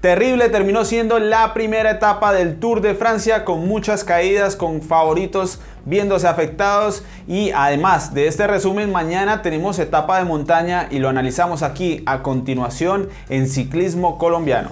Terrible terminó siendo la primera etapa del Tour de Francia, con muchas caídas, con favoritos viéndose afectados. Y además de este resumen, mañana tenemos etapa de montaña y lo analizamos aquí a continuación en Ciclismo Colombiano.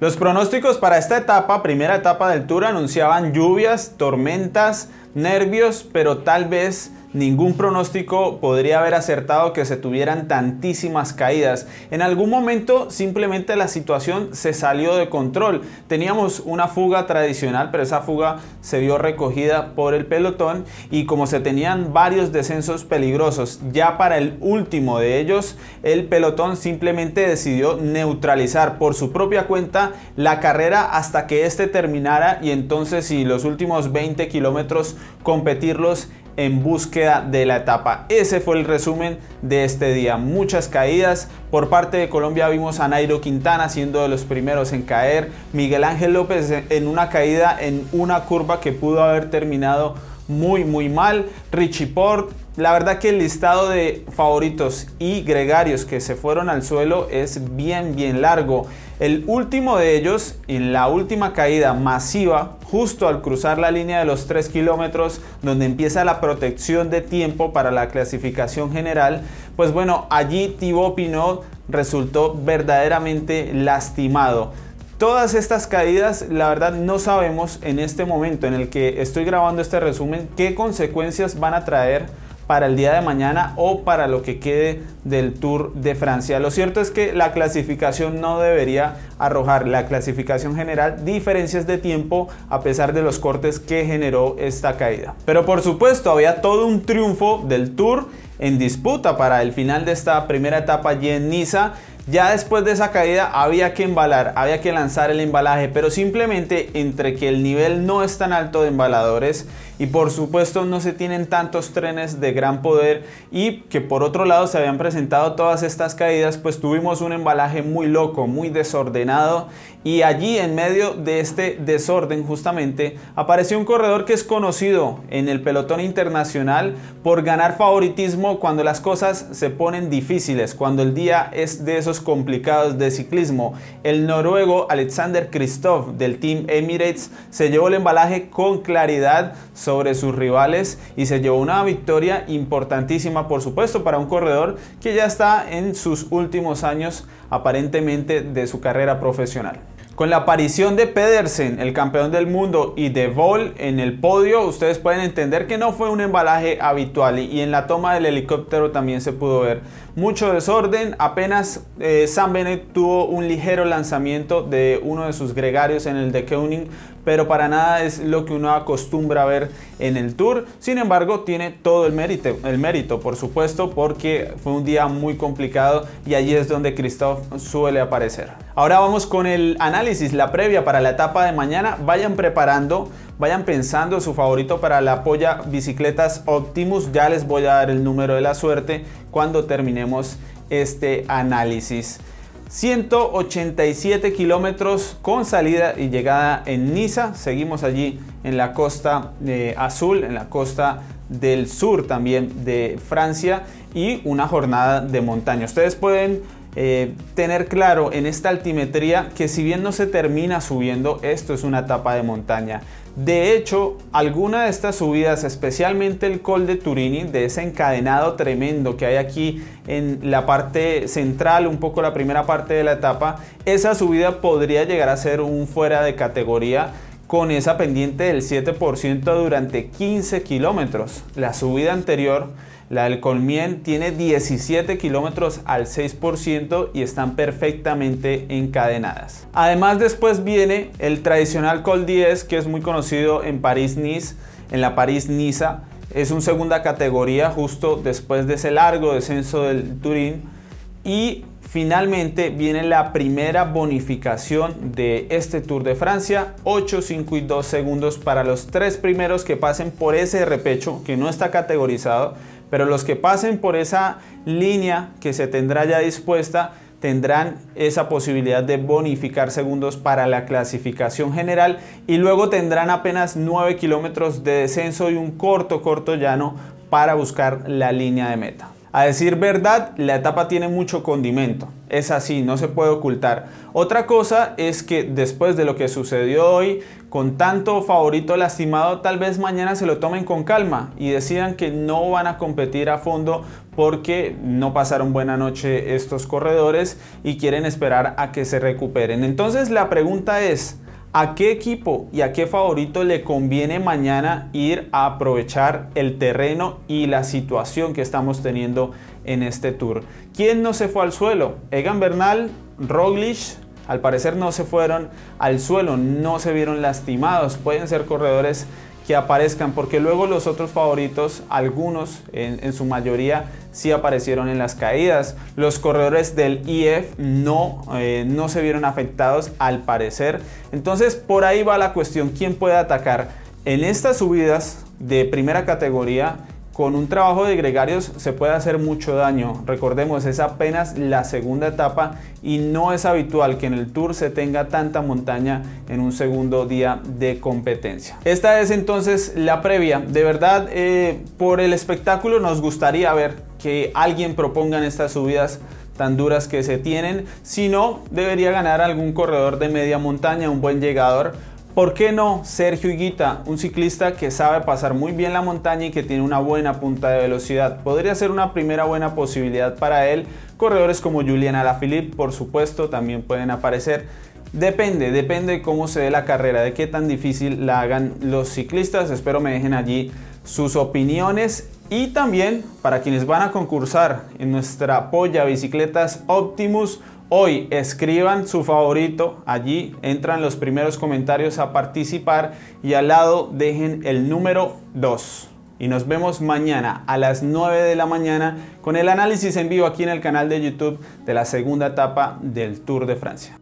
Los pronósticos para esta etapa, primera etapa del Tour, anunciaban lluvias, tormentas, nervios, pero tal vez ningún pronóstico podría haber acertado que se tuvieran tantísimas caídas. En algún momento simplemente la situación se salió de control. Teníamos una fuga tradicional, pero esa fuga se vio recogida por el pelotón, y como se tenían varios descensos peligrosos, ya para el último de ellos, el pelotón simplemente decidió neutralizar por su propia cuenta la carrera hasta que este terminara, y entonces sí, los últimos 20 kilómetros competirlos en búsqueda de la etapa. Ese fue el resumen de este día. Muchas caídas. Por parte de Colombia vimos a Nairo Quintana siendo de los primeros en caer. Miguel Ángel López en una caída en una curva que pudo haber terminado muy mal. Richie Porte. La verdad que el listado de favoritos y gregarios que se fueron al suelo es bien largo. El último de ellos, en la última caída masiva, justo al cruzar la línea de los 3 kilómetros, donde empieza la protección de tiempo para la clasificación general, pues bueno, allí Thibaut Pinot resultó verdaderamente lastimado. Todas estas caídas, la verdad, no sabemos en este momento en el que estoy grabando este resumen qué consecuencias van a traer para el día de mañana o para lo que quede del Tour de Francia. Lo cierto es que la clasificación no debería arrojar, la clasificación general, diferencias de tiempo a pesar de los cortes que generó esta caída. Pero por supuesto había todo un triunfo del Tour en disputa para el final de esta primera etapa allí en Niza. Ya después de esa caída había que embalar, había que lanzar el embalaje, pero simplemente entre que el nivel no es tan alto de embaladores y por supuesto no se tienen tantos trenes de gran poder, y que por otro lado se habían presentado todas estas caídas, pues tuvimos un embalaje muy loco, muy desordenado, y allí en medio de este desorden justamente apareció un corredor que es conocido en el pelotón internacional por ganar favoritismo cuando las cosas se ponen difíciles, cuando el día es de esos complicados de ciclismo. El noruego Alexander Kristoff del Team Emirates se llevó el embalaje con claridad sobre sus rivales y se llevó una victoria importantísima, por supuesto, para un corredor que ya está en sus últimos años aparentemente de su carrera profesional. Con la aparición de Pedersen, el campeón del mundo, y de Bol en el podio, ustedes pueden entender que no fue un embalaje habitual, y en la toma del helicóptero también se pudo ver mucho desorden. Apenas Sam Bennett tuvo un ligero lanzamiento de uno de sus gregarios en el De Koning, pero para nada es lo que uno acostumbra a ver en el Tour. Sin embargo, tiene todo el mérito, por supuesto, porque fue un día muy complicado y allí es donde Kristoff suele aparecer. Ahora vamos con el análisis, la previa para la etapa de mañana. Vayan preparando, vayan pensando su favorito para la Polla Bicicletas Optimus. Ya les voy a dar el número de la suerte cuando terminemos este análisis. 187 kilómetros con salida y llegada en Niza. Seguimos allí en la costa azul, en la costa del sur también de Francia, y una jornada de montaña. Ustedes pueden tener claro en esta altimetría que si bien no se termina subiendo, esto es una etapa de montaña. De hecho, alguna de estas subidas, especialmente el Col de Turini, de ese encadenado tremendo que hay aquí en la parte central, un poco la primera parte de la etapa, esa subida podría llegar a ser un fuera de categoría, con esa pendiente del 7% durante 15 kilómetros. La subida anterior, la del Colmien, tiene 17 kilómetros al 6% y están perfectamente encadenadas. Además, después viene el tradicional Col 10, que es muy conocido en París-Nice, en la París-Niza. Es un segunda categoría justo después de ese largo descenso del Turín. Y finalmente viene la primera bonificación de este Tour de Francia, 8, 5 y 2 segundos para los 3 primeros que pasen por ese repecho que no está categorizado, pero los que pasen por esa línea que se tendrá ya dispuesta tendrán esa posibilidad de bonificar segundos para la clasificación general y luego tendrán apenas 9 kilómetros de descenso y un corto llano para buscar la línea de meta. A decir verdad, la etapa tiene mucho condimento, es así, no se puede ocultar. Otra cosa es que después de lo que sucedió hoy, con tanto favorito lastimado, tal vez mañana se lo tomen con calma y decidan que no van a competir a fondo porque no pasaron buena noche estos corredores y quieren esperar a que se recuperen. Entonces la pregunta es, ¿a qué equipo y a qué favorito le conviene mañana ir a aprovechar el terreno y la situación que estamos teniendo en este Tour? ¿Quién no se fue al suelo? Egan Bernal, Roglic, al parecer no se fueron al suelo, no se vieron lastimados. Pueden ser corredores que aparezcan, porque luego los otros favoritos, algunos en su mayoría, sí aparecieron en las caídas. Los corredores del IF no se vieron afectados al parecer. Entonces por ahí va la cuestión, ¿quién puede atacar? En estas subidas de primera categoría, con un trabajo de gregarios se puede hacer mucho daño. Recordemos, es apenas la segunda etapa y no es habitual que en el Tour se tenga tanta montaña en un segundo día de competencia. Esta es entonces la previa. De verdad, por el espectáculo nos gustaría ver que alguien proponga en estas subidas tan duras que se tienen. Si no, debería ganar algún corredor de media montaña, un buen llegador. ¿Por qué no Sergio Higuita, un ciclista que sabe pasar muy bien la montaña y que tiene una buena punta de velocidad? Podría ser una primera buena posibilidad para él. Corredores como Julian Alaphilippe, por supuesto, también pueden aparecer. Depende de cómo se dé la carrera, de qué tan difícil la hagan los ciclistas. Espero me dejen allí sus opiniones. Y también para quienes van a concursar en nuestra polla Bicicletas Optimus, hoy escriban su favorito, allí entran los primeros comentarios a participar y al lado dejen el número 2. Y nos vemos mañana a las 9 de la mañana con el análisis en vivo aquí en el canal de YouTube de la segunda etapa del Tour de Francia.